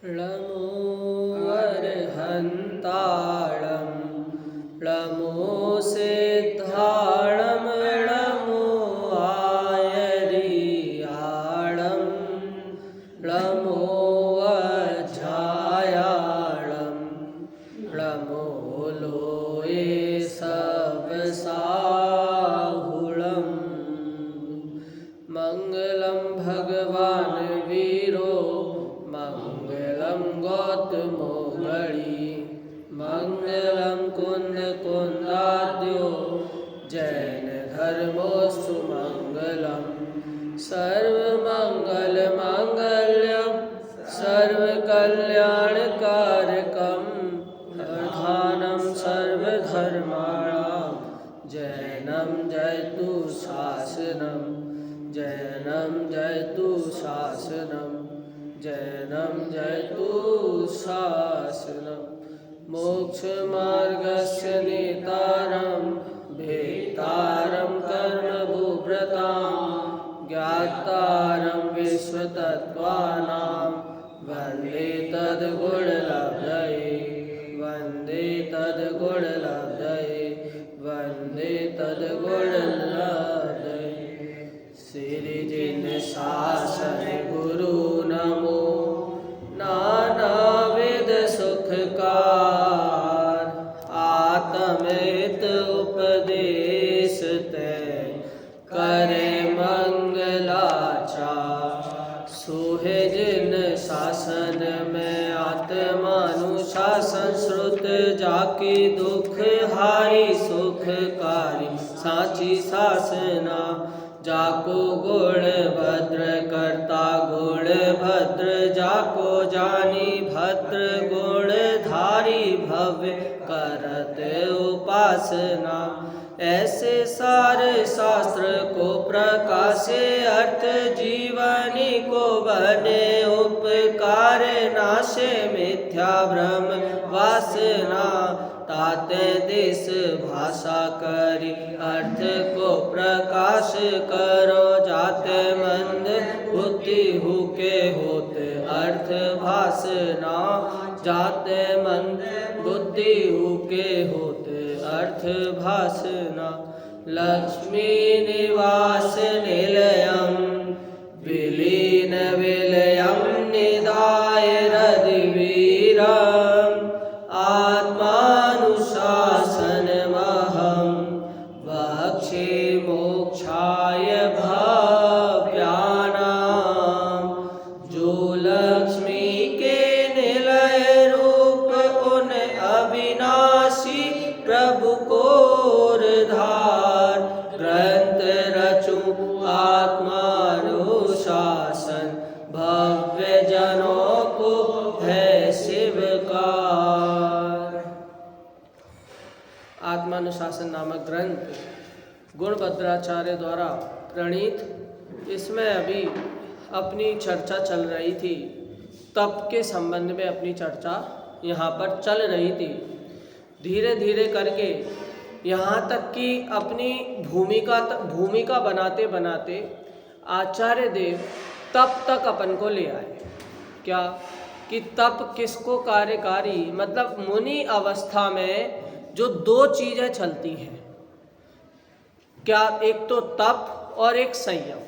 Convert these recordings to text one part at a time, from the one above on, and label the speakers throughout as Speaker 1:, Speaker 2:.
Speaker 1: ळमो अर्हन्ताळं ळमो सिद्धाळं ळमो आयरियाळं ळमो अझायाळं ळमो लोये सब साहुळं मंगलं भगवान वीरो मंगलं गौतमो गणी मंगलं कुंद कुंदाद्यो जैन धर्मोऽस्तु मंगलं सर्वमंगल मांगल्यं सर्वकल्याणकारकं प्रधानं सर्वधर्माणां जैनं जयतु शासनं जैनं जयतु शासनं जैनं जयतु शासनं मोक्षमार्गस्य नेतारं भेतारं कर्मभूभृतां ज्ञातारं विश्वतत्त्वानां वन्दे तद्गुणलब्धये वन्दे तद्गुणलब्धये वन्दे तद्गुणलब्धये श्री जिन शासन गुरु नमो नानाविध सुखकार आत्महित उपदेश तय करे मंगलाचार सोहे जिन शासन में आत्मानुशासन श्रुत जाके दुख हारी सुखकारी साची शासना जाको गुण भद्र करता गुण भद्र जाको जानी भद्र गुण धारी भव्य करत उपासना ऐसे सारे शास्त्र को प्रकाशे अर्थ जीवनी को बने उपकार नाशे मिथ्या भ्रम वासना ताते देश भाषा करी अर्थ को प्रकाश करो जाते मंद बुद्धि हुके होते अर्थ भाषना जाते मंद बुद्धि हुके होते अर्थ भाषना लक्ष्मी निवास निलयं विलीन विलयं निधाय रदिवीरम् आत्मानुशासनमहं वक्षे मोक्षाय भव्यानां जो लक्ष्मी के निलय रूप उन अविनाशी प्रभु को धार ग्रंथ रचूं आत्मानुशासन भव्य जनों को है शिवकार। आत्मानुशासन नामक ग्रंथ गुणभद्राचार्य द्वारा प्रणीत, इसमें अभी अपनी चर्चा चल रही थी। तप के संबंध में अपनी चर्चा यहाँ पर चल रही थी। धीरे धीरे करके यहाँ तक कि अपनी भूमिका बनाते बनाते आचार्य देव तप तक अपन को ले आए। क्या कि तप किसको कार्यकारी, मतलब मुनि अवस्था में जो दो चीज़ें चलती हैं, क्या एक तो तप और एक संयम।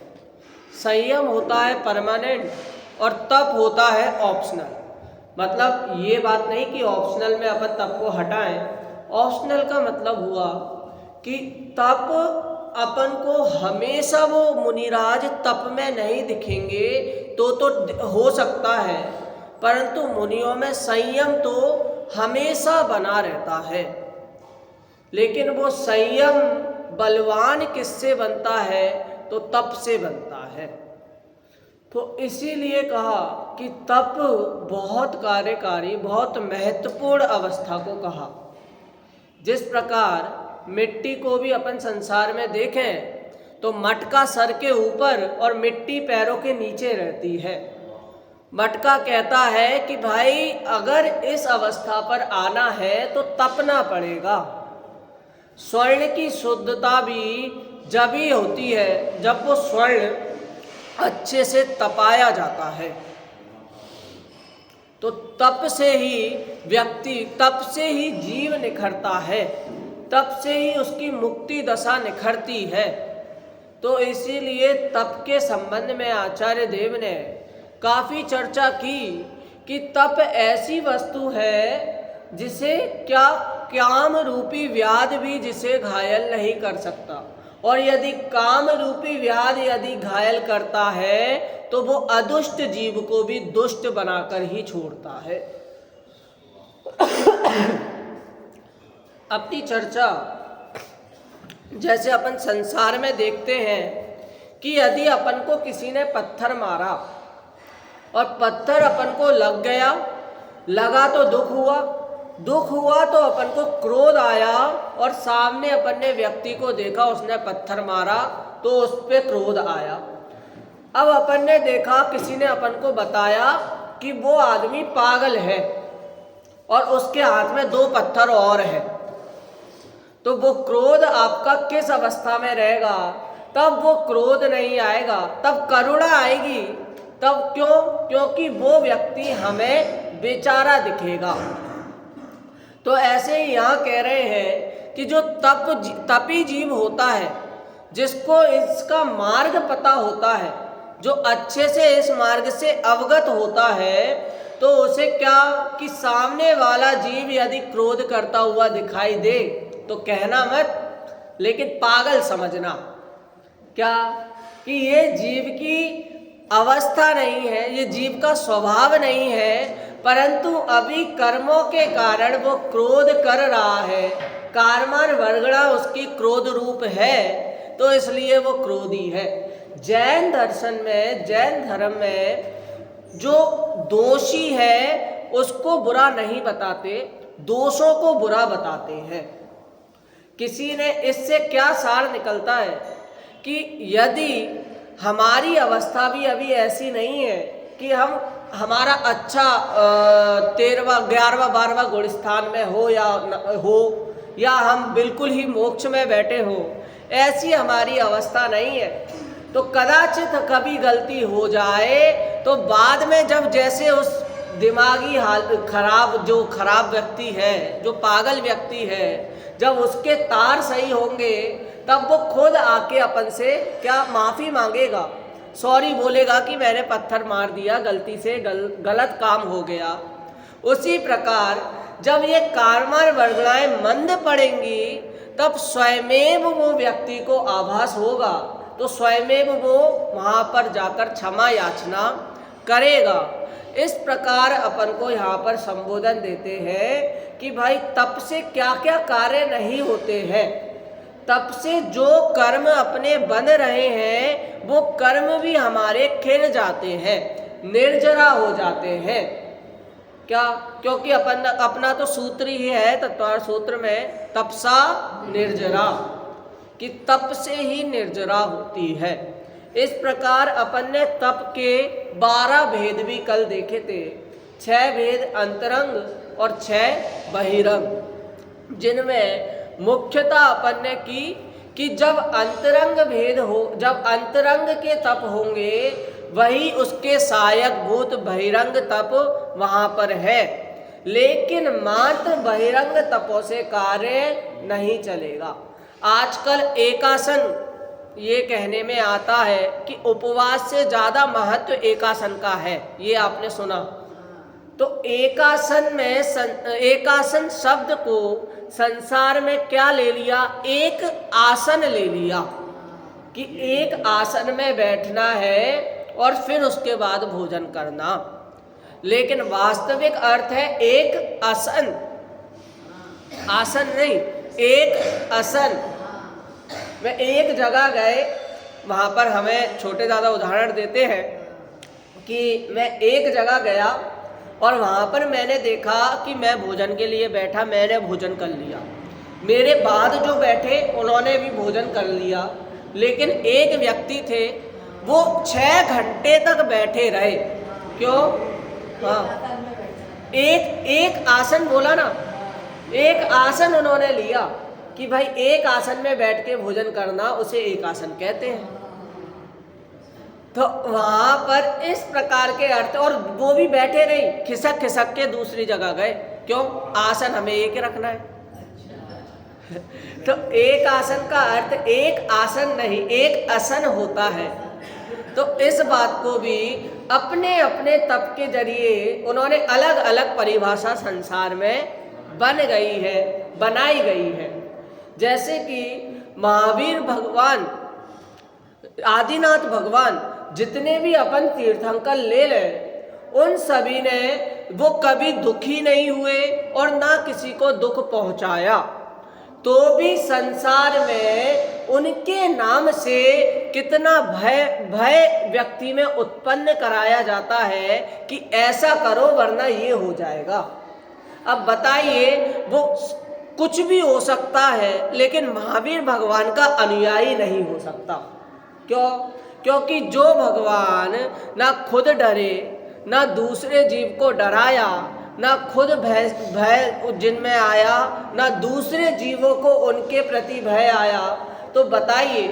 Speaker 1: संयम होता है परमानेंट और तप होता है ऑप्शनल। मतलब ये बात नहीं कि ऑप्शनल में अपन तप को हटाएं। ऑप्शनल का मतलब हुआ कि तप अपन को हमेशा वो मुनिराज तप में नहीं दिखेंगे तो हो सकता है, परंतु मुनियों में संयम तो हमेशा बना रहता है। लेकिन वो संयम बलवान किससे बनता है? तो तप से बनता है। तो इसीलिए कहा कि तप बहुत कार्यकारी, बहुत महत्वपूर्ण अवस्था को कहा। जिस प्रकार मिट्टी को भी अपन संसार में देखें तो मटका सर के ऊपर और मिट्टी पैरों के नीचे रहती है। मटका कहता है कि भाई अगर इस अवस्था पर आना है तो तपना पड़ेगा। स्वर्ण की शुद्धता भी जब ही होती है जब वो स्वर्ण अच्छे से तपाया जाता है। तो तप से ही जीव निखरता है, तप से ही उसकी मुक्ति दशा निखरती है। तो इसीलिए तप के संबंध में आचार्य देव ने काफ़ी चर्चा की कि तप ऐसी वस्तु है जिसे क्या काम रूपी व्याध भी जिसे घायल नहीं कर सकता, और यदि काम रूपी व्याध यदि घायल करता है तो वो अदुष्ट जीव को भी दुष्ट बनाकर ही छोड़ता है। अपनी चर्चा जैसे अपन संसार में देखते हैं कि यदि अपन को किसी ने पत्थर मारा और पत्थर अपन को लग गया, लगा तो दुख हुआ तो अपन को क्रोध आया, और सामने अपन ने व्यक्ति को देखा उसने पत्थर मारा तो उस पर क्रोध आया। अब अपन ने देखा किसी ने अपन को बताया कि वो आदमी पागल है और उसके हाथ में 2 पत्थर और है, तो वो क्रोध आपका किस अवस्था में रहेगा? तब वो क्रोध नहीं आएगा, तब करुणा आएगी। तब क्यों? क्योंकि वो व्यक्ति हमें बेचारा दिखेगा। तो ऐसे ही यहाँ कह रहे हैं कि जो तपी जीव होता है, जिसको इसका मार्ग पता होता है, जो अच्छे से इस मार्ग से अवगत होता है, तो उसे क्या कि सामने वाला जीव यदि क्रोध करता हुआ दिखाई दे तो कहना मत, लेकिन पागल समझना। क्या कि ये जीव की अवस्था नहीं है, ये जीव का स्वभाव नहीं है, परंतु अभी कर्मों के कारण वो क्रोध कर रहा है, कारमान वर्गणा उसकी क्रोध रूप है, तो इसलिए वो क्रोधी है। जैन दर्शन में, जैन धर्म में जो दोषी है उसको बुरा नहीं बताते, दोषों को बुरा बताते हैं। किसी ने इससे क्या सार निकलता है कि यदि हमारी अवस्था भी अभी ऐसी नहीं है कि हमारा अच्छा 13वां 11वां 12वां गुण स्थान में हो या हम बिल्कुल ही मोक्ष में बैठे हो, ऐसी हमारी अवस्था नहीं है, तो कदाचित कभी गलती हो जाए तो बाद में जब जैसे उस दिमागी जो खराब व्यक्ति है, जो पागल व्यक्ति है, जब उसके तार सही होंगे तब वो खुद आके अपन से क्या माफ़ी मांगेगा, सॉरी बोलेगा कि मैंने पत्थर मार दिया, गलती से गलत काम हो गया। उसी प्रकार जब ये कार्मार वर्गणाएं मंद पड़ेंगी तब स्वयमेव वो व्यक्ति को आभास होगा, तो स्वयमेव वो वहाँ पर जाकर क्षमा याचना करेगा। इस प्रकार अपन को यहाँ पर संबोधन देते हैं कि भाई तप से क्या क्या कार्य नहीं होते हैं, तप से जो कर्म अपने बन रहे हैं वो कर्म भी हमारे खिल जाते हैं, निर्जरा हो जाते हैं। क्या? क्योंकि अपना तो सूत्र ही है तत्वार सूत्र में, तपसा निर्जरा, कि तप से ही निर्जरा होती है। इस प्रकार अपन ने तप के 12 भेद भी कल देखे थे, 6 भेद अंतरंग और 6 बहिरंग, जिनमें मुख्यता अपन ने की कि जब अंतरंग भेद हो, जब अंतरंग के तप होंगे वही उसके सहायक भूत बहिरंग तप वहाँ पर है, लेकिन मात्र बहिरंग तपों से कार्य नहीं चलेगा। आजकल एकासन ये कहने में आता है कि उपवास से ज़्यादा महत्व एकासन का है, ये आपने सुना। तो एकासन में एकासन शब्द को संसार में क्या ले लिया? एक आसन ले लिया कि एक आसन में बैठना है और फिर उसके बाद भोजन करना, लेकिन वास्तविक अर्थ है एक आसन, आसन नहीं, एक आसन। वे एक जगह गए, वहाँ पर हमें छोटे दादा उदाहरण देते हैं कि मैं एक जगह गया और वहाँ पर मैंने देखा कि मैं भोजन के लिए बैठा, मैंने भोजन कर लिया, मेरे बाद जो बैठे उन्होंने भी भोजन कर लिया, लेकिन एक व्यक्ति थे वो 6 घंटे तक बैठे रहे। क्यों? हाँ, एक आसन बोला ना, एक आसन उन्होंने लिया कि भाई एक आसन में बैठ के भोजन करना, उसे एक आसन कहते हैं। तो वहां पर इस प्रकार के अर्थ, और वो भी बैठे नहीं, खिसक खिसक के दूसरी जगह गए। क्यों? आसन हमें एक ही रखना है। तो एक आसन का अर्थ एक आसन नहीं, एक आसन होता है। तो इस बात को भी अपने अपने तप के जरिए उन्होंने अलग अलग परिभाषा संसार में बनाई गई है। जैसे कि महावीर भगवान, आदिनाथ भगवान, जितने भी अपन तीर्थंकर ले लें, उन सभी ने वो कभी दुखी नहीं हुए और ना किसी को दुख पहुंचाया। तो भी संसार में उनके नाम से कितना भय व्यक्ति में उत्पन्न कराया जाता है कि ऐसा करो वरना ये हो जाएगा। अब बताइए, वो कुछ भी हो सकता है लेकिन महावीर भगवान का अनुयायी नहीं हो सकता। क्यों? क्योंकि जो भगवान ना खुद डरे, ना दूसरे जीव को डराया, ना खुद भय जिनमें आया, ना दूसरे जीवों को उनके प्रति भय आया, तो बताइए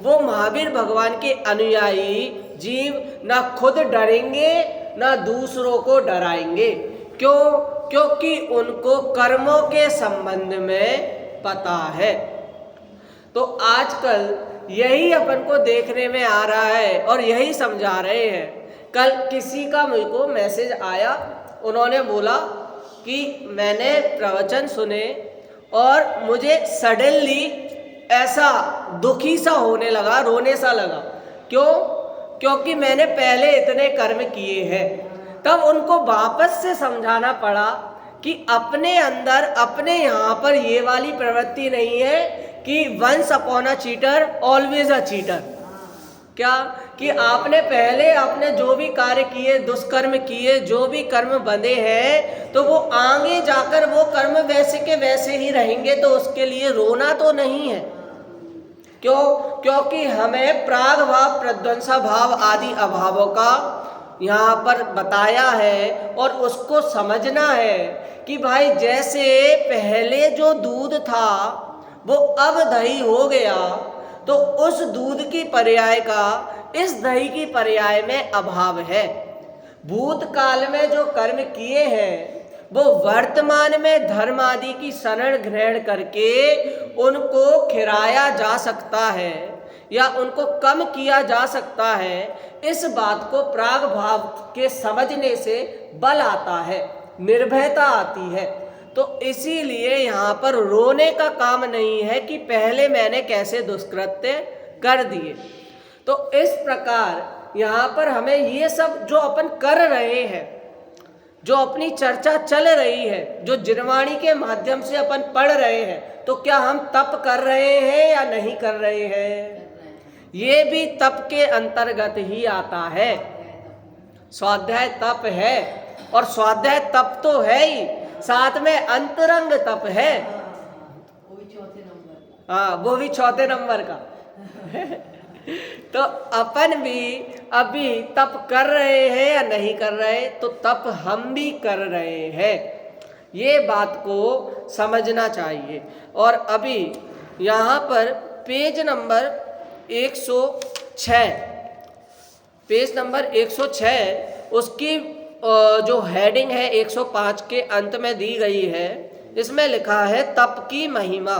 Speaker 1: वो महावीर भगवान के अनुयायी जीव ना खुद डरेंगे ना दूसरों को डराएंगे। क्यों? क्योंकि उनको कर्मों के संबंध में पता है। तो आजकल यही अपन को देखने में आ रहा है और यही समझा रहे हैं। कल किसी का मुझको मैसेज आया, उन्होंने बोला कि मैंने प्रवचन सुने और मुझे सडनली ऐसा दुखी सा होने लगा, रोने सा लगा। क्यों? क्योंकि मैंने पहले इतने कर्म किए हैं। तब उनको वापस से समझाना पड़ा कि अपने अंदर, अपने यहाँ पर ये वाली प्रवृत्ति नहीं है कि once upon a cheater always a cheater. क्या? कि आपने पहले अपने जो भी कार्य किए, दुष्कर्म किए, जो भी कर्म बंधे हैं, तो वो आगे जाकर वो कर्म वैसे के वैसे ही रहेंगे, तो उसके लिए रोना तो नहीं है। क्यों? क्योंकि हमें प्राग भाव, प्रध्वंसा भाव आदि अभावों का यहाँ पर बताया है और उसको समझना है कि भाई जैसे पहले जो दूध था वो अब दही हो गया, तो उस दूध की पर्याय का इस दही की पर्याय में अभाव है। भूतकाल में जो कर्म किए हैं वो वर्तमान में धर्म आदि की शरण ग्रहण करके उनको खिराया जा सकता है या उनको कम किया जा सकता है। इस बात को प्राग भाव के समझने से बल आता है, निर्भयता आती है। तो इसीलिए यहाँ पर रोने का काम नहीं है कि पहले मैंने कैसे दुष्कृत्य कर दिए। तो इस प्रकार यहाँ पर हमें ये सब जो अपन कर रहे हैं, जो अपनी चर्चा चल रही है, जो जिनवाणी के माध्यम से अपन पढ़ रहे हैं, तो क्या हम तप कर रहे हैं या नहीं कर रहे हैं? ये भी तप के अंतर्गत ही आता है। स्वाध्याय तप है और स्वाध्याय तप तो है ही, साथ में अंतरंग तप है। हाँ, वो भी चौथे नंबर का। तो अपन भी अभी तप कर रहे हैं या नहीं कर रहे? तो तप हम भी कर रहे हैं, ये बात को समझना चाहिए। और अभी यहाँ पर पेज नंबर 106, पेज नंबर 106, उसकी जो हेडिंग है 105 के अंत में दी गई है। इसमें लिखा है तप की महिमा।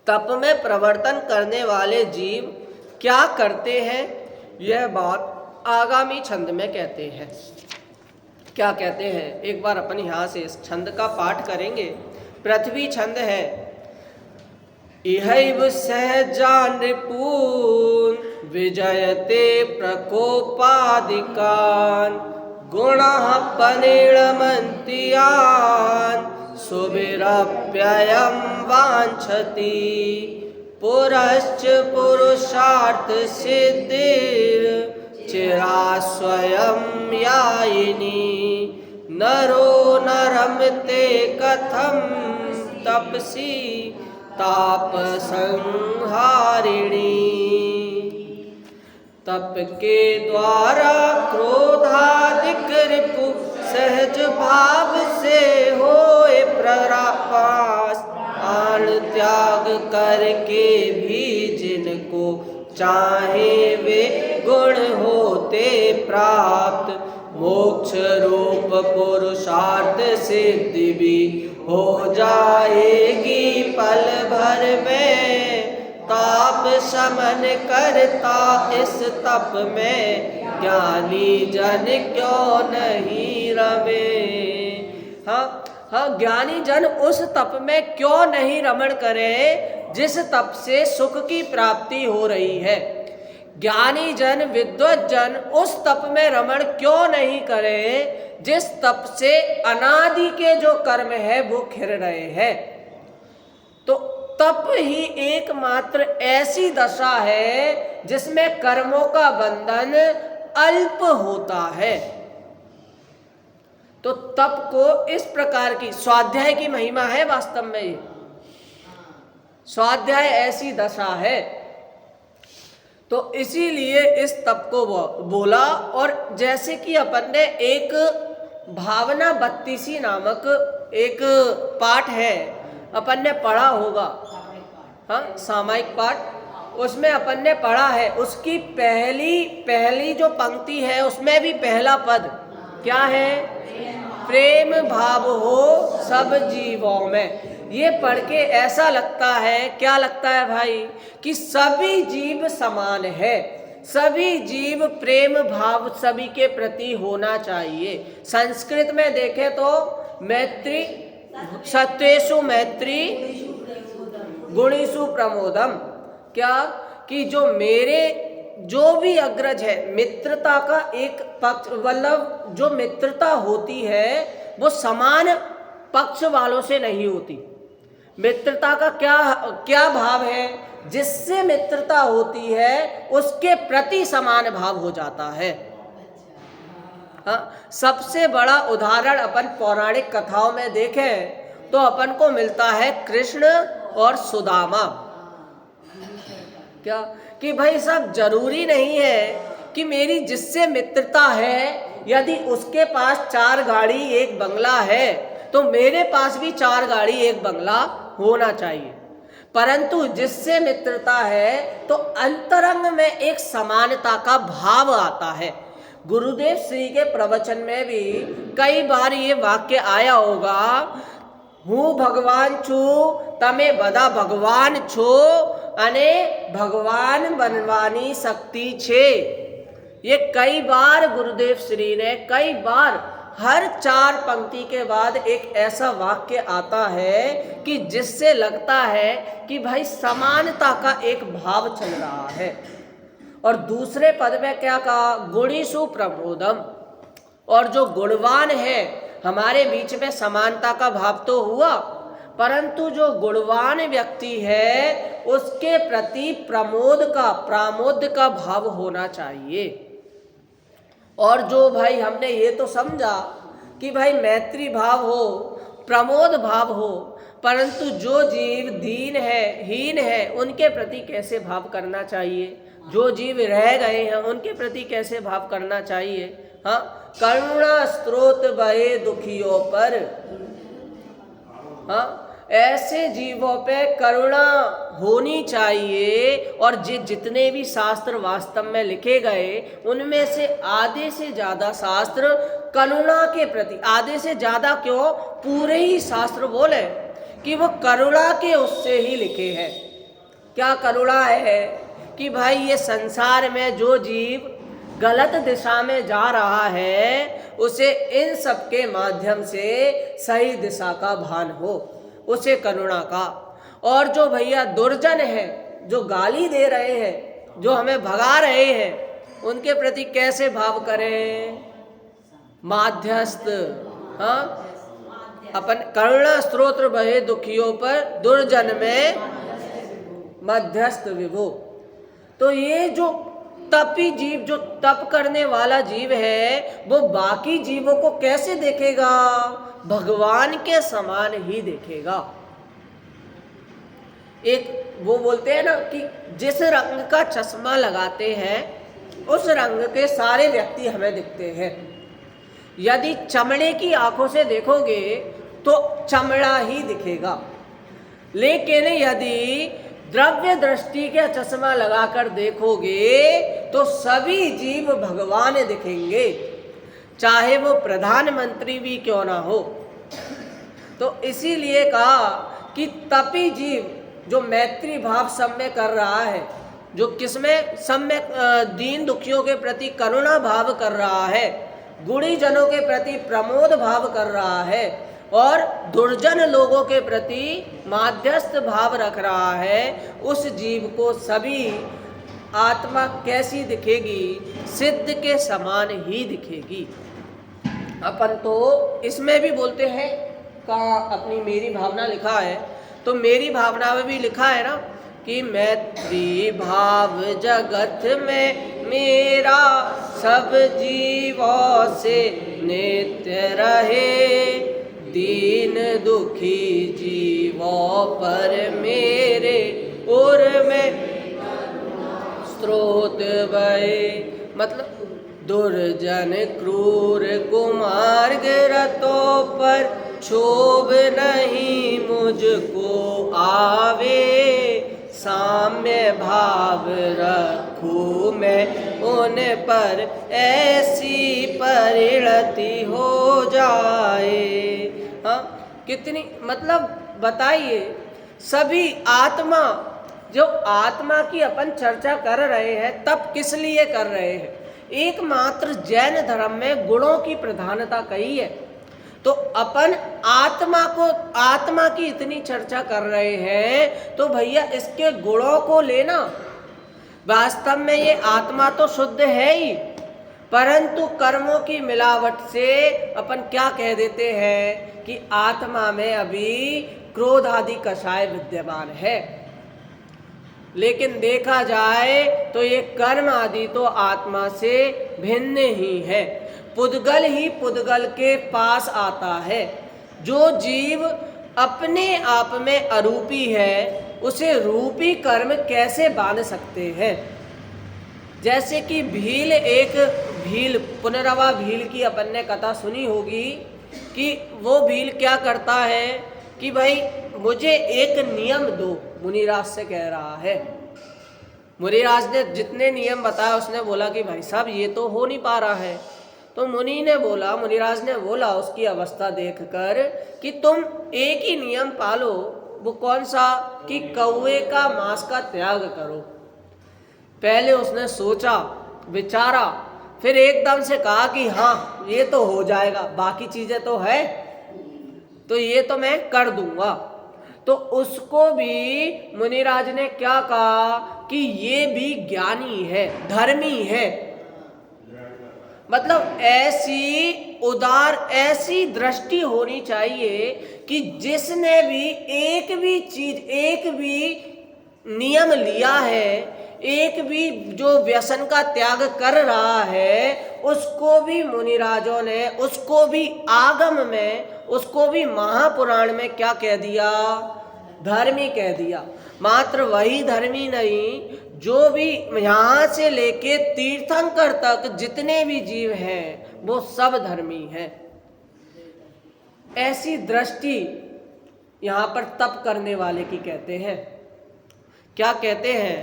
Speaker 1: तप में प्रवर्तन करने वाले जीव क्या करते हैं, यह बात आगामी छंद में कहते हैं। क्या कहते हैं? एक बार अपन यहाँ से इस छंद का पाठ करेंगे। पृथ्वी छंद है। इहैव सहजान रिपून विजयते प्रकोपादिकान गुणः परिणमन्तियान् सुविरप्ययं वाञ्छति पुरश्च पुरुषार्थ सिद्धिर चिरा स्वयं यायिनी नरो नरमते कथम तपसी ताप संहारिणी। तप के द्वारा क्रोधादिक रिपु सहज भाव से होए प्ररापास आन त्याग करके भी जिनको चाहे वे गुण होते प्राप्त, मोक्ष रूप पुरुषार्थ सिद्धि भी हो जाएगी पल भर में। ताप शमन करता इस तप में, ज्ञानी जन क्यों नहीं रमे। हाँ, ज्ञानी जन उस तप में क्यों नहीं रमण करे जिस तप से सुख की प्राप्ति हो रही है। ज्ञानी जन, विद्वत जन उस तप में रमण क्यों नहीं करे जिस तप से अनादि के जो कर्म है वो खिर रहे हैं। तो तप ही एकमात्र ऐसी दशा है जिसमें कर्मों का बंधन अल्प होता है। तो तप को इस प्रकार की स्वाध्याय की महिमा है। वास्तव में ये स्वाध्याय ऐसी दशा है, तो इसीलिए इस तप को बोला। और जैसे कि अपन ने एक भावना 32 नामक एक पाठ है, अपन ने पढ़ा होगा, हाँ, सामायिक पाठ, उसमें अपन ने पढ़ा है। उसकी पहली जो पंक्ति है उसमें भी पहला पद क्या है? प्रेम भाव हो सब जीवों में। ये पढ़ के ऐसा लगता है, क्या लगता है भाई, कि सभी जीव समान है, सभी जीव प्रेम भाव सभी के प्रति होना चाहिए। संस्कृत में देखें तो मैत्री, सत्येषु मैत्री गुणेषु प्रमोदम, क्या कि जो भी अग्रज है, मित्रता का एक पक्ष, मतलब जो मित्रता होती है वो समान पक्ष वालों से नहीं होती। मित्रता का क्या भाव है? जिससे मित्रता होती है उसके प्रति समान भाव हो जाता है। हाँ, सबसे बड़ा उदाहरण अपन पौराणिक कथाओं में देखें तो अपन को मिलता है कृष्ण और सुदामा। क्या कि भाई साहब, जरूरी नहीं है कि मेरी जिससे मित्रता है, यदि उसके पास 4 गाड़ी 1 बंगला है तो मेरे पास भी 4 गाड़ी 1 बंगला होना चाहिए। परंतु जिससे मित्रता है तो अंतरंग में एक समानता का भाव आता है। गुरुदेव श्री के प्रवचन में भी कई बार ये वाक्य आया होगा, हूँ भगवान छू तमे बदा भगवान छो अने भगवान बनवानी शक्ति छे। ये कई बार गुरुदेव श्री ने कई बार हर 4 पंक्ति के बाद एक ऐसा वाक्य आता है कि जिससे लगता है कि भाई समानता का एक भाव चल रहा है। और दूसरे पद में क्या कहा? गुणेषु प्रमोदम। और जो गुणवान है, हमारे बीच में समानता का भाव तो हुआ, परंतु जो गुणवान व्यक्ति है उसके प्रति प्रामोद का भाव होना चाहिए। और जो भाई हमने ये तो समझा कि भाई मैत्री भाव हो, प्रमोद भाव हो, परंतु जो जीव दीन है, हीन है, उनके प्रति कैसे भाव करना चाहिए, जो जीव रह गए हैं उनके प्रति कैसे भाव करना चाहिए। हाँ, करुणा स्रोत बहे दुखियों पर। हाँ, ऐसे जीवों पे करुणा होनी चाहिए। और जितने भी शास्त्र वास्तव में लिखे गए उनमें से आधे से ज़्यादा शास्त्र करुणा के प्रति, आधे से ज़्यादा क्यों, पूरे ही शास्त्र बोले कि वो करुणा के उससे ही लिखे हैं। क्या करुणा है कि भाई ये संसार में जो जीव गलत दिशा में जा रहा है उसे इन सब के माध्यम से सही दिशा का भान हो, उसे करुणा का। और जो भैया दुर्जन है, जो गाली दे रहे हैं, जो हमें भगा रहे हैं, उनके प्रति कैसे भाव करें? माध्यस्थ। हाँ, अपन करुणा स्रोत बहे दुखियों पर, दुर्जन में मध्यस्थ विभो। तो ये जो तपी जीव, जो तप करने वाला जीव है, वो बाकी जीवों को कैसे देखेगा? भगवान के समान ही देखेगा। एक वो बोलते हैं ना कि जिस रंग का चश्मा लगाते हैं उस रंग के सारे व्यक्ति हमें दिखते हैं। यदि चमड़े की आंखों से देखोगे तो चमड़ा ही दिखेगा, लेकिन यदि द्रव्य दृष्टि का चश्मा लगाकर देखोगे तो सभी जीव भगवान दिखेंगे, चाहे वो प्रधानमंत्री भी क्यों ना हो। तो इसीलिए कहा कि तपी जीव जो मैत्री भाव सब में कर रहा है, जो किसमें सब में दीन दुखियों के प्रति करुणा भाव कर रहा है, गुणी जनों के प्रति प्रमोद भाव कर रहा है और दुर्जन लोगों के प्रति माध्यस्थ भाव रख रहा है, उस जीव को सभी आत्मा कैसी दिखेगी? सिद्ध के समान ही दिखेगी। अपन तो इसमें भी बोलते हैं का अपनी मेरी भावना लिखा है, तो मेरी भावना में भी लिखा है ना कि मैत्री भाव जगत में मेरा सब जीवों से नित्य रहे, दीन दुखी जीवों पर मेरे और में स्रोत बहे। मतलब दुर्जन क्रूर कुमार्ग रतों पर क्षोभ नहीं मुझको आवे, साम्य भाव रखूं मैं उन पर ऐसी परिणति हो जाए। हाँ, कितनी मतलब बताइए, सभी आत्मा, जो आत्मा की अपन चर्चा कर रहे हैं तब किस लिए कर रहे हैं? एकमात्र जैन धर्म में गुणों की प्रधानता कही है, तो अपन आत्मा को, आत्मा की इतनी चर्चा कर रहे हैं तो भैया इसके गुणों को लेना। वास्तव में ये आत्मा तो शुद्ध है ही, परंतु कर्मों की मिलावट से अपन क्या कह देते हैं कि आत्मा में अभी क्रोध आदि कषाय विद्यमान है। लेकिन देखा जाए तो ये कर्म आदि तो आत्मा से भिन्न ही है, पुद्गल ही पुद्गल के पास आता है। जो जीव अपने आप में अरूपी है उसे रूपी कर्म कैसे बांध सकते हैं? जैसे कि भील, एक भील, पुनरवा भील की अपन ने कथा सुनी होगी कि वो भील क्या करता है कि भाई मुझे एक नियम दो, मुनिराज से कह रहा है। मुनिराज ने जितने नियम बताया उसने बोला कि भाई साहब ये तो हो नहीं पा रहा है। तो मुनिराज ने बोला उसकी अवस्था देखकर कि तुम एक ही नियम पालो। वो कौन सा? कि कौवे का मांस का त्याग करो। पहले उसने सोचा विचारा, फिर एकदम से कहा कि हाँ ये तो हो जाएगा, बाकी चीजें तो है, तो ये तो मैं कर दूंगा। तो उसको भी मुनिराज ने क्या कहा कि ये भी ज्ञानी है, धर्मी है। मतलब ऐसी उदार, ऐसी दृष्टि होनी चाहिए कि जिसने भी एक भी चीज, एक भी नियम लिया है, एक भी जो व्यसन का त्याग कर रहा है, उसको भी मुनिराजों ने, उसको भी आगम में, उसको भी महापुराण में क्या कह दिया? धर्मी कह दिया। मात्र वही धर्मी नहीं, जो भी यहाँ से लेके तीर्थंकर तक जितने भी जीव हैं वो सब धर्मी हैं। ऐसी दृष्टि यहाँ पर तप करने वाले की कहते हैं। क्या कहते हैं?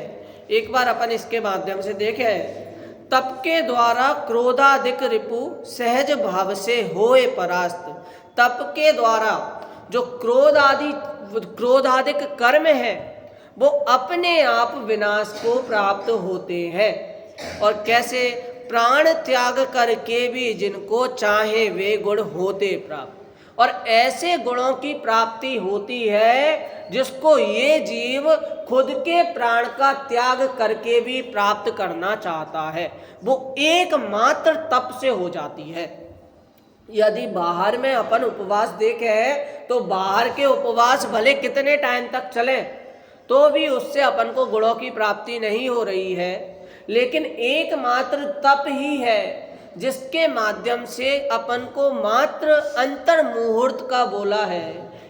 Speaker 1: एक बार अपन इसके माध्यम से देखें। तप के द्वारा क्रोधाधिक रिपु सहज भाव से होए परास्त। तप के द्वारा जो क्रोधाधिक कर्म है वो अपने आप विनाश को प्राप्त होते हैं। और कैसे? प्राण त्याग करके भी जिनको चाहे वे गुण होते प्राप्त। और ऐसे गुणों की प्राप्ति होती है जिसको ये जीव खुद के प्राण का त्याग करके भी प्राप्त करना चाहता है, वो एकमात्र तप से हो जाती है। यदि बाहर में अपन उपवास देखें तो बाहर के उपवास भले कितने टाइम तक चले तो भी उससे अपन को गुणों की प्राप्ति नहीं हो रही है। लेकिन एकमात्र तप ही है जिसके माध्यम से अपन को मात्र अंतर मुहूर्त का बोला है।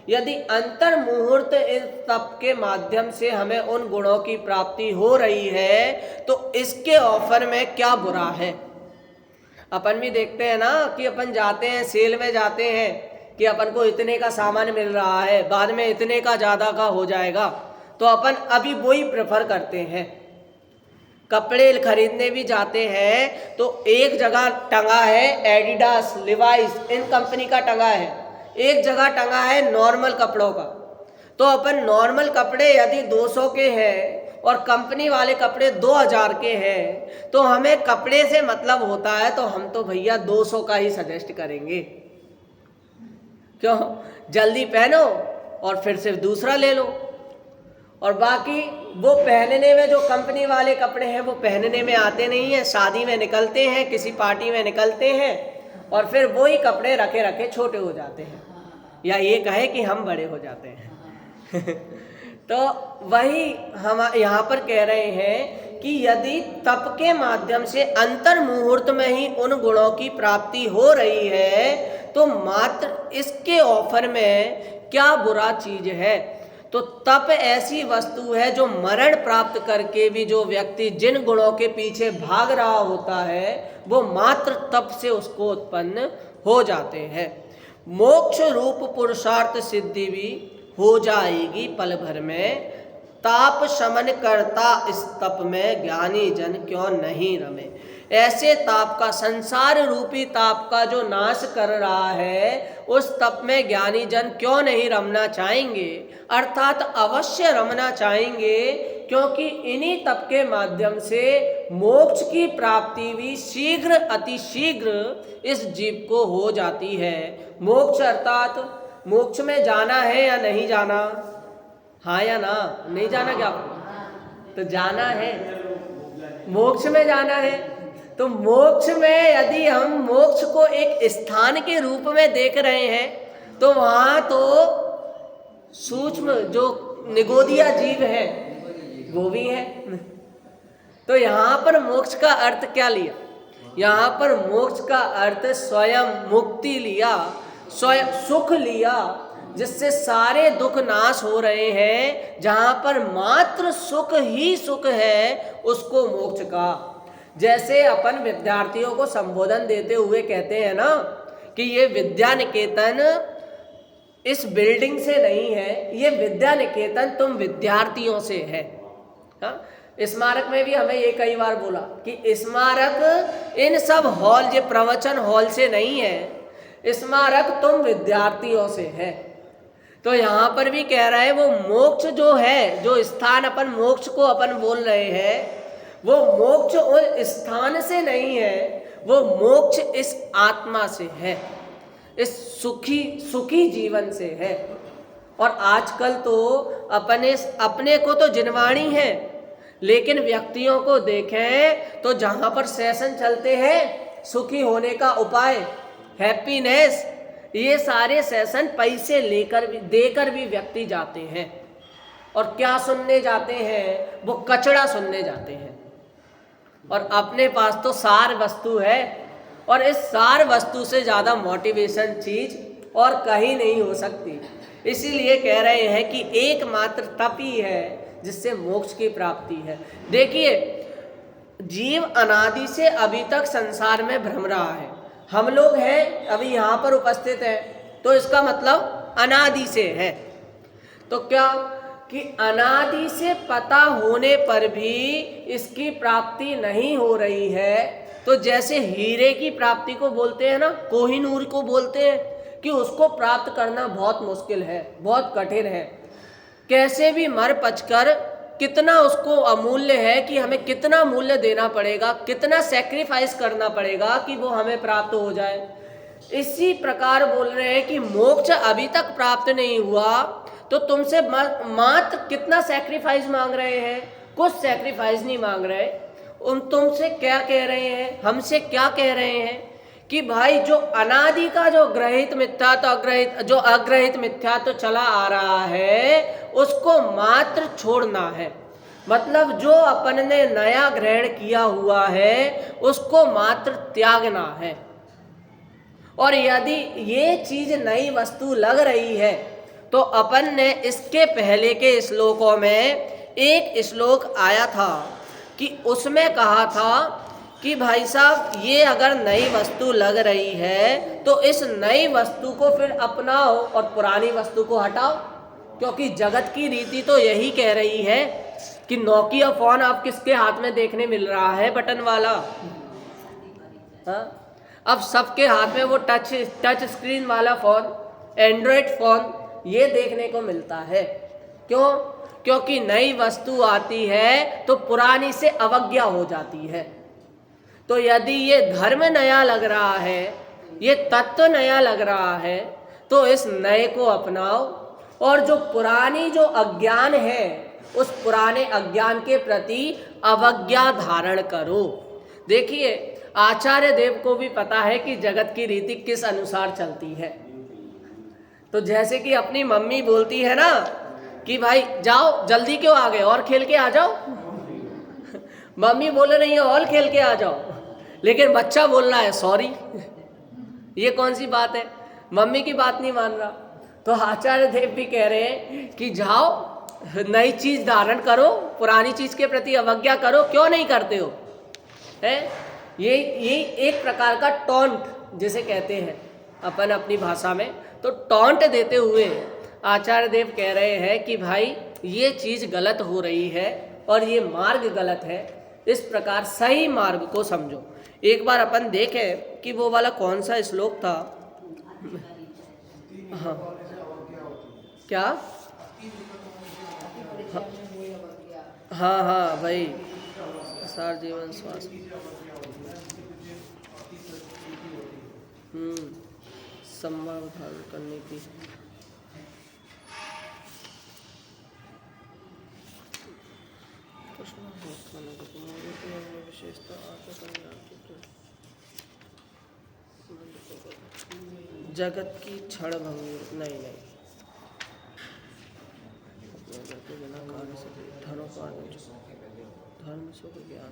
Speaker 1: यदि अंतर मुहूर्त इस तप के माध्यम से हमें उन गुणों की प्राप्ति हो रही है तो इसके ऑफर में क्या बुरा है? अपन भी देखते हैं ना कि अपन जाते हैं, सेल में जाते हैं कि अपन को इतने का सामान मिल रहा है, बाद में इतने का ज़्यादा का हो जाएगा, तो अपन अभी वही प्रेफर करते हैं। कपड़े खरीदने भी जाते हैं तो एक जगह टंगा है एडिडास, लिवाइस, इन कंपनी का टंगा है, एक जगह टंगा है नॉर्मल कपड़ों का। तो अपन नॉर्मल कपड़े यदि 200 के हैं और कंपनी वाले कपड़े 2000 के हैं तो हमें कपड़े से मतलब होता है, तो हम तो भैया 200 का ही सजेस्ट करेंगे। क्यों? जल्दी पहनो और फिर सिर्फ दूसरा ले लो, और बाकी वो पहनने में, जो कंपनी वाले कपड़े हैं वो पहनने में आते नहीं हैं, शादी में निकलते हैं, किसी पार्टी में निकलते हैं और फिर वही कपड़े रखे रखे छोटे हो जाते हैं, या ये कहे कि हम बड़े हो जाते हैं। तो वही हम यहाँ पर कह रहे हैं कि यदि तप के माध्यम से अंतर मुहूर्त में ही उन गुणों की प्राप्ति हो रही है तो मात्र इसके ऑफर में क्या बुरा चीज है। तो तप ऐसी वस्तु है जो मरण प्राप्त करके भी जो व्यक्ति जिन गुणों के पीछे भाग रहा होता है वो मात्र तप से उसको उत्पन्न हो जाते हैं। मोक्ष रूप पुरुषार्थ सिद्धि भी हो जाएगी पल भर में, ताप शमन करता इस तप में ज्ञानी जन क्यों नहीं रमे। ऐसे ताप का, संसार रूपी ताप का जो नाश कर रहा है, उस तप में ज्ञानी जन क्यों नहीं रमना चाहेंगे, अर्थात अवश्य रमना चाहेंगे, क्योंकि इन्हीं तप के माध्यम से मोक्ष की प्राप्ति भी शीघ्र अतिशीघ्र इस जीव को हो जाती है। मोक्ष अर्थात मोक्ष में जाना है या नहीं जाना, हाँ या ना, नहीं जाना क्या आपको? तो जाना है, मोक्ष में जाना है। तो मोक्ष में यदि हम मोक्ष को एक स्थान के रूप में देख रहे हैं तो वहाँ तो सूक्ष्म जो निगोदिया जीव है वो भी है। तो यहाँ पर मोक्ष का अर्थ क्या लिया? यहाँ पर मोक्ष का अर्थ स्वयं मुक्ति लिया, स्वयं सुख लिया, जिससे सारे दुख नाश हो रहे हैं। जहाँ पर मात्र सुख ही सुख है उसको मोक्ष का। जैसे अपन विद्यार्थियों को संबोधन देते हुए कहते हैं ना कि ये विद्या निकेतन इस बिल्डिंग से नहीं है, ये विद्या निकेतन तुम विद्यार्थियों से है। हाँ, स्मारक में भी हमें ये कई बार बोला कि स्मारक इन सब हॉल, ये प्रवचन हॉल से नहीं है, स्मारक तुम विद्यार्थियों से है। तो यहाँ पर भी कह रहा है वो मोक्ष जो है, जो स्थान अपन मोक्ष को अपन बोल रहे हैं, वो मोक्ष उस स्थान से नहीं है, वो मोक्ष इस आत्मा से है, इस सुखी जीवन से है। और आजकल तो अपने को तो जिनवाणी है, लेकिन व्यक्तियों को देखें तो जहाँ पर सेशन चलते हैं सुखी होने का उपाय, हैप्पीनेस, ये सारे सेशन पैसे देकर भी व्यक्ति जाते हैं। और क्या सुनने जाते हैं? वो कचड़ा सुनने जाते हैं। और अपने पास तो सार वस्तु है, और इस सार वस्तु से ज़्यादा मोटिवेशन चीज और कहीं नहीं हो सकती। इसीलिए कह रहे हैं कि एकमात्र तप ही है जिससे मोक्ष की प्राप्ति है। देखिए, जीव अनादि से अभी तक संसार में भ्रम रहा है। हम लोग हैं अभी यहाँ पर उपस्थित हैं, तो इसका मतलब अनादि से है। तो क्या कि अनादि से पता होने पर भी इसकी प्राप्ति नहीं हो रही है। तो जैसे हीरे की प्राप्ति को बोलते हैं ना, कोहिनूर को बोलते हैं कि उसको प्राप्त करना बहुत मुश्किल है, बहुत कठिन है, कैसे भी मर पचकर कितना उसको अमूल्य है कि हमें कितना मूल्य देना पड़ेगा, कितना सैक्रिफाइस करना पड़ेगा कि वो हमें प्राप्त हो जाए। इसी प्रकार बोल रहे हैं कि मोक्ष अभी तक प्राप्त नहीं हुआ तो तुमसे मात्र कितना सैक्रिफाइस मांग रहे हैं? कुछ सैक्रिफाइस नहीं मांग रहे। तुमसे क्या कह रहे हैं, हमसे क्या कह रहे हैं कि भाई जो अनादि का जो ग्रहित मिथ्या तो अग्रहित मिथ्या तो चला आ रहा है उसको मात्र छोड़ना है। मतलब जो अपन ने नया ग्रहण किया हुआ है उसको मात्र त्यागना है। और यदि ये चीज नई वस्तु लग रही है तो अपन ने इसके पहले के श्लोकों में एक श्लोक आया था कि उसमें कहा था कि भाई साहब ये अगर नई वस्तु लग रही है तो इस नई वस्तु को फिर अपनाओ और पुरानी वस्तु को हटाओ, क्योंकि जगत की रीति तो यही कह रही है कि नोकिया फोन आप किसके हाथ में देखने मिल रहा है, बटन वाला? हाँ, अब सबके हाथ में वो टच स्क्रीन वाला फोन, एंड्रॉयड फोन ये देखने को मिलता है। क्यों? क्योंकि नई वस्तु आती है तो पुरानी से अवज्ञा हो जाती है। तो यदि ये धर्म नया लग रहा है, ये तत्व नया लग रहा है, तो इस नए को अपनाओ और जो पुरानी जो अज्ञान है उस पुराने अज्ञान के प्रति अवज्ञा धारण करो। देखिए, आचार्य देव को भी पता है कि जगत की रीति किस अनुसार चलती है। तो जैसे कि अपनी मम्मी बोलती है ना कि भाई जाओ, जल्दी क्यों आ गए, और खेल के आ जाओ। मम्मी बोल रही है और खेल के आ जाओ, लेकिन बच्चा बोल रहा है सॉरी। ये कौन सी बात है? मम्मी की बात नहीं मान रहा। तो आचार्य देव भी कह रहे हैं कि जाओ, नई चीज धारण करो, पुरानी चीज के प्रति अवज्ञा करो, क्यों नहीं करते हो? है ये एक प्रकार का टॉन्ट जिसे कहते हैं अपन अपनी भाषा में, तो टॉन्ट देते हुए आचार्य देव कह रहे हैं कि भाई ये चीज गलत हो रही है और ये मार्ग गलत है, इस प्रकार सही मार्ग को समझो। एक बार अपन देखें कि वो वाला कौन सा श्लोक था। हाँ, क्या? हाँ हाँ भाई, सार जीवन श्वास संभाव धारण करने की जगत की क्षण भंगुर नहीं धर्म सुख ज्ञान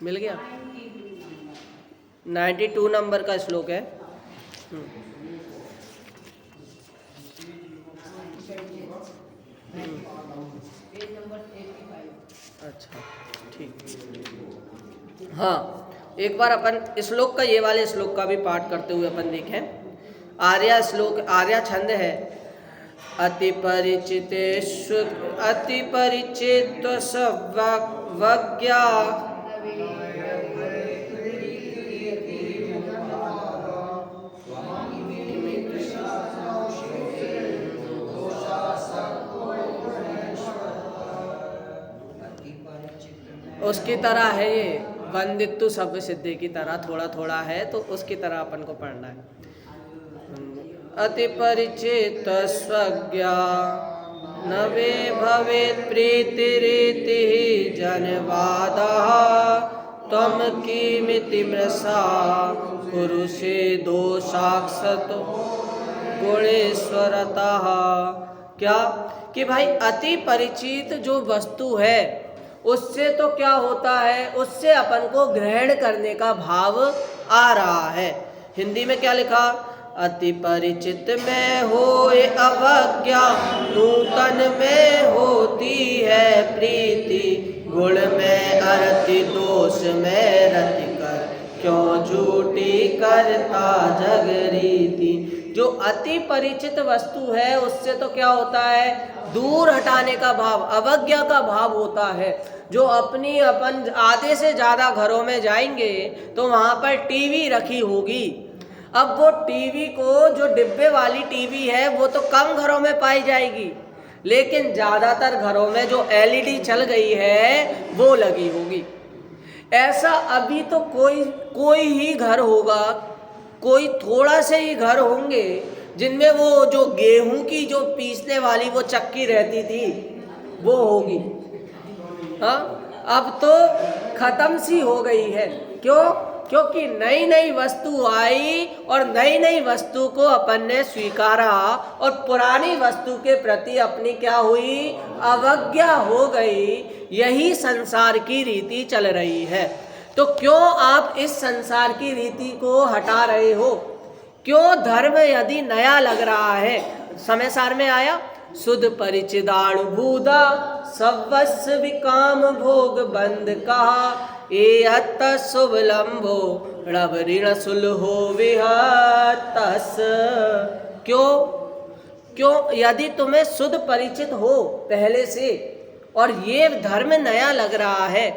Speaker 1: मिल गया। 92 नंबर का श्लोक है। अच्छा ठीक। हाँ, एक बार अपन श्लोक का, ये वाले श्लोक का भी पाठ करते हुए अपन देखें। आर्या श्लोक, आर्या छंद है। अति परिचित सवज्ञा उसकी तरह है ये, वंदित्तु शब्द सिद्धि की तरह थोड़ा थोड़ा है, तो उसकी तरह अपन को पढ़ना है। अति परिचित स्वज्ञा नवे भवेत् प्रीतिरीति जनवादः त्वं किमिति मृषा कुरुषे दोषाक्षत गुणेश्वरतः। क्या कि भाई अति परिचित जो वस्तु है उससे तो क्या होता है, उससे अपन को ग्रहण करने का भाव आ रहा है। हिंदी में क्या लिखा? अति परिचित में होए अवज्ञा, नूतन में होती है प्रीति, गुण में अरति दोष में रति कर, क्यों झूठी करता जग रीति। जो अति परिचित वस्तु है उससे तो क्या होता है, दूर हटाने का भाव, अवज्ञा का भाव होता है। जो अपन आधे से ज़्यादा घरों में जाएंगे तो वहाँ पर टीवी रखी होगी। अब वो टीवी को, जो डिब्बे वाली टीवी है वो तो कम घरों में पाई जाएगी, लेकिन ज़्यादातर घरों में जो एलईडी चल गई है वो लगी होगी। ऐसा अभी तो कोई ही घर होगा, कोई थोड़ा से ही घर होंगे जिनमें वो जो गेहूं की जो पीसने वाली वो चक्की रहती थी वो होगी। हाँ, अब तो खत्म सी हो गई है। क्यों? क्योंकि नई नई वस्तु आई और नई नई वस्तु को अपन ने स्वीकारा और पुरानी वस्तु के प्रति अपनी क्या हुई, अवज्ञा हो गई। यही संसार की रीति चल रही है। तो क्यों आप इस संसार की रीति को हटा रहे हो? क्यों धर्म यदि नया लग रहा है, समय सार में आया, सुध परिचिदाणुभूदा सवस्व विकाम भोग बंद कहा, ए अत शुभ लंबो ऋण ऋण सुलहो विहतस। क्यों? क्यों? यदि तुम्हें शुद्ध परिचित हो पहले से और ये धर्म नया लग रहा है,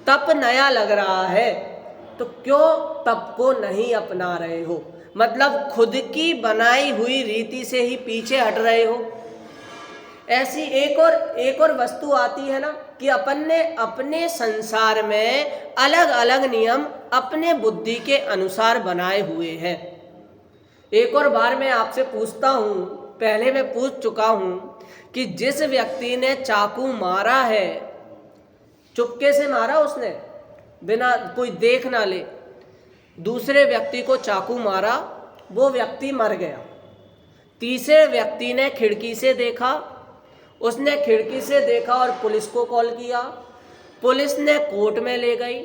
Speaker 1: तप नया लग रहा है, तो क्यों तप को नहीं अपना रहे हो? मतलब खुद की बनाई हुई रीति से ही पीछे हट रहे हो। ऐसी एक और वस्तु आती है ना कि अपन ने अपने संसार में अलग अलग नियम अपने बुद्धि के अनुसार बनाए हुए हैं। एक और बार मैं आपसे पूछता हूँ, पहले मैं पूछ चुका हूँ कि जिस व्यक्ति ने चाकू मारा है, चुपके से मारा उसने, बिना कोई देख ना ले, दूसरे व्यक्ति को चाकू मारा, वो व्यक्ति मर गया। तीसरे व्यक्ति ने खिड़की से देखा, उसने खिड़की से देखा और पुलिस को कॉल किया, पुलिस ने कोर्ट में ले गई,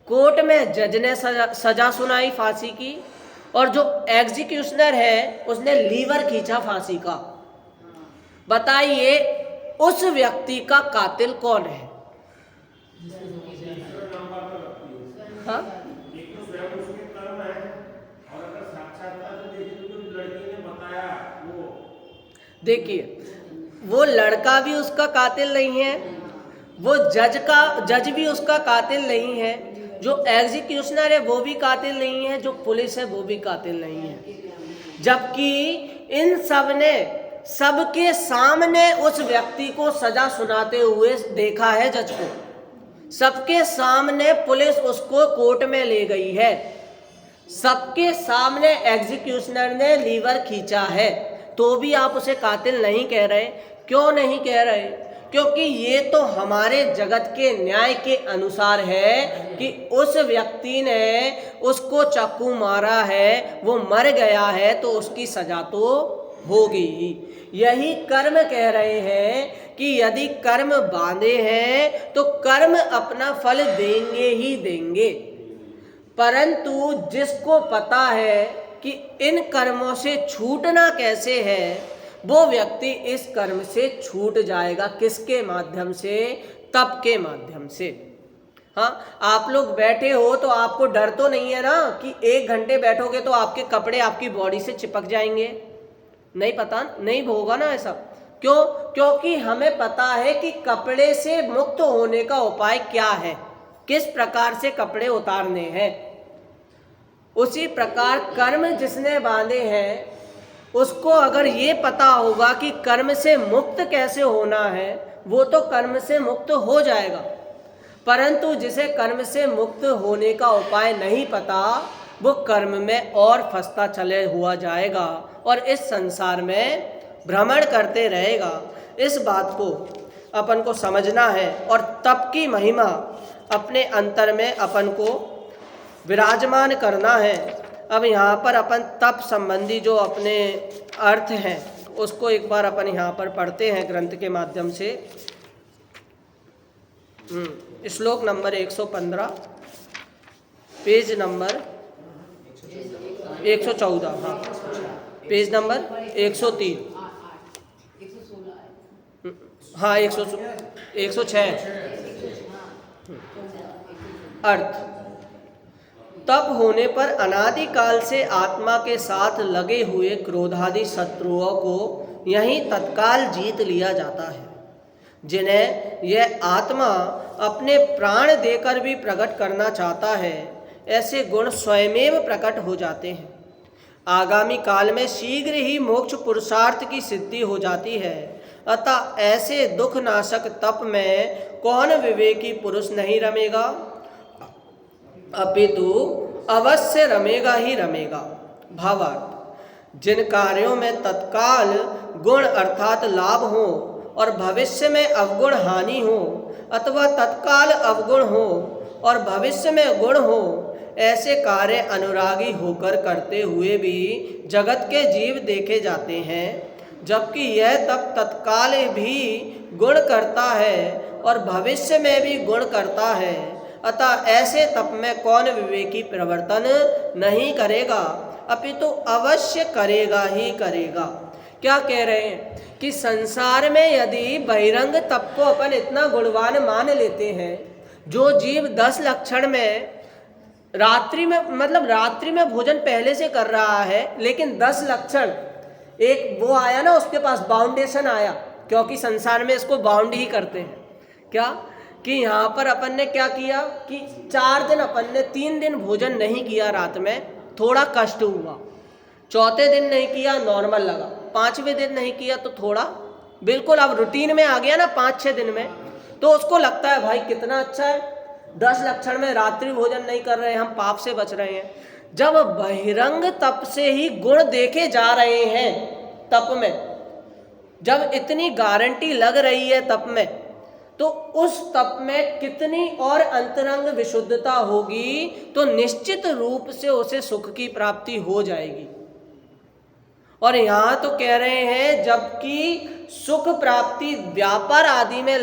Speaker 1: कोर्ट में जज ने सजा सुनाई फांसी की, और जो एग्जीक्यूशनर है उसने लीवर खींचा फांसी का। बताइए उस व्यक्ति का कातिल कौन है? हाँ, देखिए वो लड़का भी उसका कातिल नहीं है, वो जज भी उसका कातिल नहीं है, जो एग्जीक्यूशनर है वो भी कातिल नहीं है, जो पुलिस है वो भी कातिल नहीं है। जबकि इन सब ने सबके सामने उस व्यक्ति को सजा सुनाते हुए देखा है जज को, सबके सामने पुलिस उसको कोर्ट में ले गई है, सबके सामने एग्जीक्यूशनर ने लीवर खींचा है, तो भी आप उसे कातिल नहीं कह रहे। क्यों नहीं कह रहे? क्योंकि ये तो हमारे जगत के न्याय के अनुसार है कि उस व्यक्ति ने उसको चाकू मारा है, वो मर गया है, तो उसकी सजा तो होगी ही। यही कर्म कह रहे हैं कि यदि कर्म बांधे हैं तो कर्म अपना फल देंगे ही देंगे, परंतु जिसको पता है कि इन कर्मों से छूटना कैसे है, वो व्यक्ति इस कर्म से छूट जाएगा। किसके माध्यम से? तप के माध्यम से। हाँ, आप लोग बैठे हो तो आपको डर तो नहीं है ना कि 1 घंटे बैठोगे तो आपके कपड़े आपकी बॉडी से चिपक जाएंगे? नहीं, पता नहीं होगा ना ऐसा। क्यों? क्योंकि हमें पता है कि कपड़े से मुक्त होने का उपाय क्या है, किस प्रकार से कपड़े उतारने हैं। उसी प्रकार कर्म जिसने बांधे हैं उसको अगर ये पता होगा कि कर्म से मुक्त कैसे होना है, वो तो कर्म से मुक्त हो जाएगा। परंतु जिसे कर्म से मुक्त होने का उपाय नहीं पता, वो कर्म में और फंसता चले हुआ जाएगा और इस संसार में भ्रमण करते रहेगा। इस बात को अपन को समझना है और तप की महिमा अपने अंतर में अपन को विराजमान करना है। अब यहाँ पर अपन तप संबंधी जो अपने अर्थ हैं उसको एक बार अपन यहाँ पर पढ़ते हैं ग्रंथ के माध्यम से। श्लोक नंबर 115, पेज नंबर 114, हाँ, पेज नंबर 103, हाँ 106। अर्थ: तप होने पर अनादिकाल से आत्मा के साथ लगे हुए क्रोधादि शत्रुओं को यहीं तत्काल जीत लिया जाता है, जिन्हें यह आत्मा अपने प्राण देकर भी प्रकट करना चाहता है। ऐसे गुण स्वयमेव प्रकट हो जाते हैं। आगामी काल में शीघ्र ही मोक्ष पुरुषार्थ की सिद्धि हो जाती है। अतः ऐसे दुख नाशक तप में कौन विवेकी पुरुष नहीं रमेगा, अपितु अवश्य रमेगा ही रमेगा। भावार्थ: जिन कार्यों में तत्काल गुण अर्थात लाभ हो और भविष्य में अवगुण हानि हो, अथवा तत्काल अवगुण हो और भविष्य में गुण हो, ऐसे कार्य अनुरागी होकर करते हुए भी जगत के जीव देखे जाते हैं, जबकि यह तप तत्काल भी गुण करता है और भविष्य में भी गुण करता है। अतः ऐसे तप में कौन विवेकी प्रवर्तन नहीं करेगा, अपितु अवश्य करेगा ही करेगा। क्या कह रहे हैं कि संसार में यदि बहिरंग तप को अपन इतना गुणवान मान लेते हैं, जो जीव 10 लक्षण में रात्रि में भोजन पहले से कर रहा है, लेकिन 10 लक्षण एक वो आया ना, उसके पास बाउंडेशन आया, क्योंकि संसार में इसको बाउंड ही करते हैं। क्या कि यहाँ पर अपन ने क्या किया कि 4 दिन अपन ने 3 दिन भोजन नहीं किया, रात में थोड़ा कष्ट हुआ, चौथे दिन नहीं किया नॉर्मल लगा, 5वें दिन नहीं किया तो थोड़ा बिल्कुल अब रूटीन में आ गया ना 5-6 दिन में, तो उसको लगता है भाई कितना अच्छा है, 10 लक्षण में रात्रि भोजन नहीं कर रहे हैं, हम पाप से बच रहे हैं। जब बहिरंग तप से ही गुण देखे जा रहे हैं तप में, जब इतनी गारंटी लग रही है तप में, तो उस तप में कितनी और अंतरंग विशुद्धता होगी, तो निश्चित रूप से उसे सुख की प्राप्ति हो जाएगी। और यहाँ तो कह रहे हैं जबकि सुख प्राप्ति व्यापार आदि में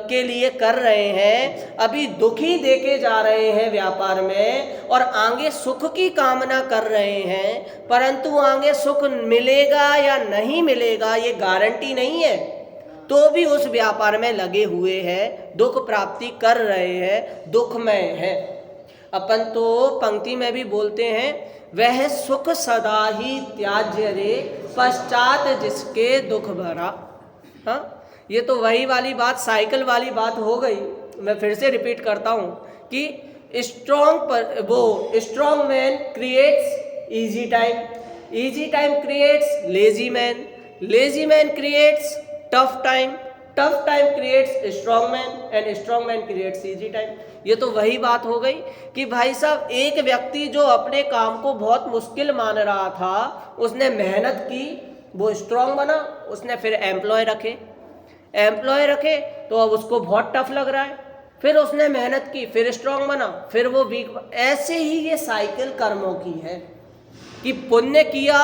Speaker 1: के लिए कर रहे हैं, अभी दुखी देखे जा रहे हैं व्यापार में, और आगे सुख की कामना कर रहे हैं, परंतु आगे सुख मिलेगा या नहीं मिलेगा ये गारंटी नहीं है, तो भी उस व्यापार में लगे हुए हैं, दुख प्राप्ति कर रहे हैं, दुखमय है। अपन तो पंक्ति में भी बोलते हैं, वह सुख सदा ही त्याज्य रे पश्चात जिसके दुख भरा। हाँ, ये तो वही वाली बात, साइकिल वाली बात हो गई। मैं फिर से रिपीट करता हूँ कि strong man creates easy time, easy time creates lazy man, lazy man creates tough time, tough time creates strong man, and strong man creates easy time. ये तो वही बात हो गई कि भाई साहब एक व्यक्ति जो अपने काम को बहुत मुश्किल मान रहा था, उसने मेहनत की, वो स्ट्रॉन्ग बना, उसने फिर एम्प्लॉय रखे तो अब उसको बहुत टफ लग रहा है, फिर उसने मेहनत की, फिर स्ट्रॉन्ग बना, फिर वो वीक। ऐसे ही ये साइकिल कर्मों की है कि पुण्य किया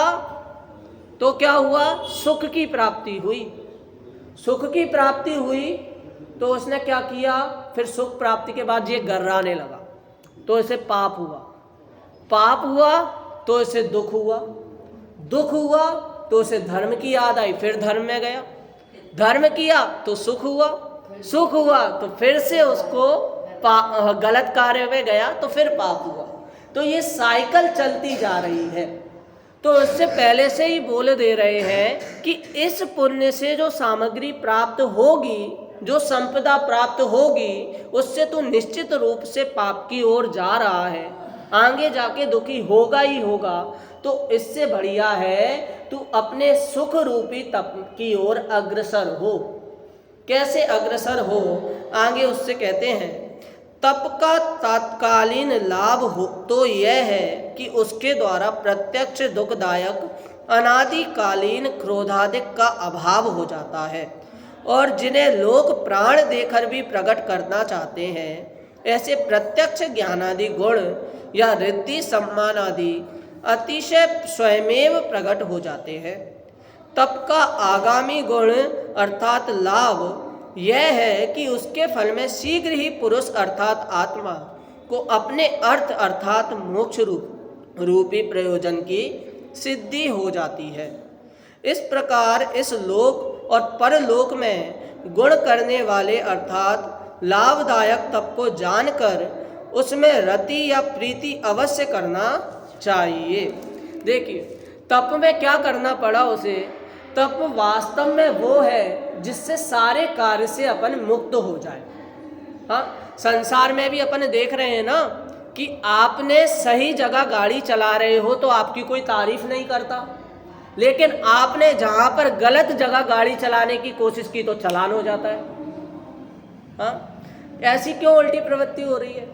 Speaker 1: तो क्या हुआ, सुख की प्राप्ति हुई, सुख की प्राप्ति हुई तो उसने क्या किया, फिर सुख प्राप्ति के बाद ये गर्राने लगा तो इसे पाप हुआ, पाप हुआ तो इसे दुख हुआ, दुख हुआ तो उसे धर्म की याद आई, फिर धर्म में गया, धर्म किया तो सुख हुआ, सुख हुआ तो फिर से उसको गलत कार्य में गया तो फिर पाप हुआ। तो ये साइकिल चलती जा रही है। तो इससे पहले से ही बोल दे रहे हैं कि इस पुण्य से जो सामग्री प्राप्त होगी, जो संपदा प्राप्त होगी, उससे तू निश्चित रूप से पाप की ओर जा रहा है, आगे जाके दुखी होगा ही होगा। तो इससे बढ़िया है तू अपने सुख रूपी तप की ओर अग्रसर हो। कैसे अग्रसर हो, आगे उससे कहते हैं, तप का तात्कालीन लाभ हो तो यह है कि उसके द्वारा प्रत्यक्ष दुखदायक अनादिकालीन क्रोधादिक का अभाव हो जाता है, और जिन्हें लोग प्राण देकर भी प्रकट करना चाहते हैं, ऐसे प्रत्यक्ष ज्ञानादि गुण या रिद्धि सम्मान आदि अतिशय स्वयमेव प्रकट हो जाते हैं। तप का आगामी गुण अर्थात लाभ यह है कि उसके फल में शीघ्र ही पुरुष अर्थात आत्मा को अपने अर्थ अर्थात मोक्ष रूपी प्रयोजन की सिद्धि हो जाती है। इस प्रकार इस लोक और परलोक में गुण करने वाले अर्थात लाभदायक तप को जानकर उसमें रति या प्रीति अवश्य करना चाहिए। देखिए तप में क्या करना पड़ा उसे, तप वास्तव में वो है जिससे सारे कार्य से अपन मुक्त हो जाए। हाँ, संसार में भी अपन देख रहे हैं ना कि आपने सही जगह गाड़ी चला रहे हो तो आपकी कोई तारीफ नहीं करता, लेकिन आपने जहाँ पर गलत जगह गाड़ी चलाने की कोशिश की तो चालान हो जाता है। हाँ, ऐसी क्यों उल्टी प्रवृत्ति हो रही है?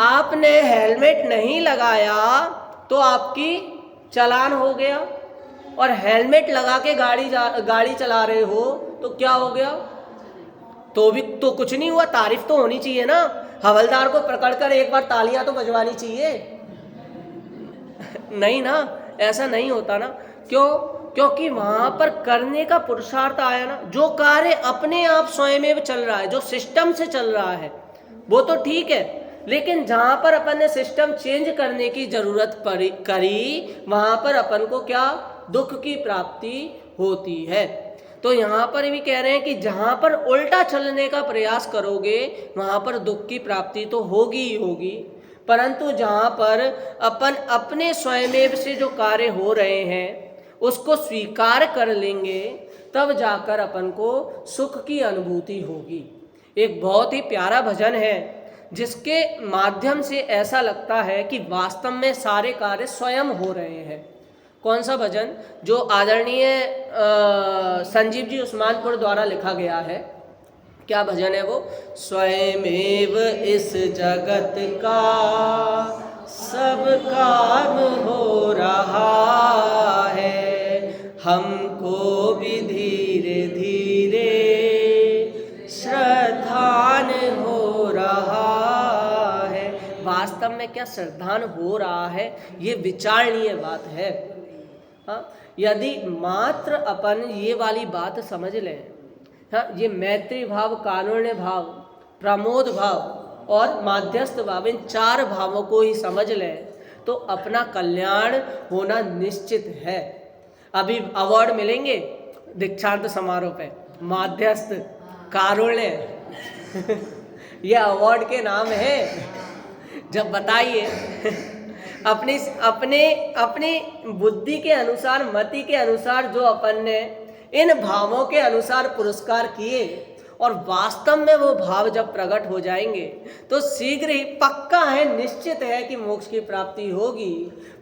Speaker 1: आपने हेलमेट नहीं लगाया तो आपकी चालान हो गया, और हेलमेट लगा के गाड़ी चला रहे हो तो क्या हो गया? तो भी तो कुछ नहीं हुआ, तारीफ तो होनी चाहिए ना। हवलदार को पकड़कर एक बार तालियां तो बजवानी चाहिए नहीं ना, ऐसा नहीं होता ना। क्यों? क्योंकि वहां पर करने का पुरुषार्थ आया ना। जो कार्य अपने आप स्वयं चल रहा है, जो सिस्टम से चल रहा है, वो तो ठीक है, लेकिन जहां पर अपन ने सिस्टम चेंज करने की जरूरत करी, वहां पर अपन को क्या दुख की प्राप्ति होती है। तो यहाँ पर भी कह रहे हैं कि जहाँ पर उल्टा चलने का प्रयास करोगे वहाँ पर दुख की प्राप्ति तो होगी ही होगी, परंतु जहाँ पर अपन अपने स्वयं से जो कार्य हो रहे हैं उसको स्वीकार कर लेंगे, तब जाकर अपन को सुख की अनुभूति होगी। एक बहुत ही प्यारा भजन है जिसके माध्यम से ऐसा लगता है कि वास्तव में सारे कार्य स्वयं हो रहे हैं। कौन सा भजन? जो आदरणीय संजीव जी उस्मानपुर द्वारा लिखा गया है। क्या भजन है वो? स्वयमेव इस जगत का सब काम हो रहा है, हमको भी धीरे धीरे श्रद्धान हो रहा है। वास्तव में क्या श्रद्धान हो रहा है, ये विचारणीय बात है। हाँ, यदि मात्र अपन ये वाली बात समझ लें, हाँ, ये मैत्री भाव, कारुण्य भाव, प्रमोद भाव और माध्यस्थ भाव, इन 4 भावों को ही समझ लें तो अपना कल्याण होना निश्चित है। अभी अवार्ड मिलेंगे दीक्षांत समारोह पे, माध्यस्थ, कारुण्य ये अवार्ड के नाम है। जब बताइए अपनी बुद्धि के अनुसार, मति के अनुसार जो अपन ने इन भावों के अनुसार पुरस्कार किए और वास्तव में वो भाव जब प्रकट हो जाएंगे तो शीघ्र ही पक्का है, निश्चित है कि मोक्ष की प्राप्ति होगी।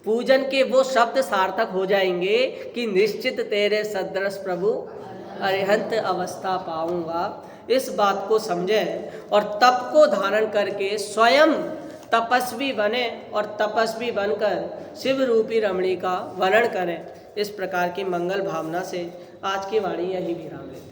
Speaker 1: पूजन के वो शब्द सार्थक हो जाएंगे कि निश्चित तेरे सदृश प्रभु अरिहंत अवस्था पाऊंगा। इस बात को समझें और तप को धारण करके स्वयं तपस्वी बने और तपस्वी बनकर शिव रूपी रमणी का वर्णन करें। इस प्रकार की मंगल भावना से आज की वाणी यही विराम लेते हैं।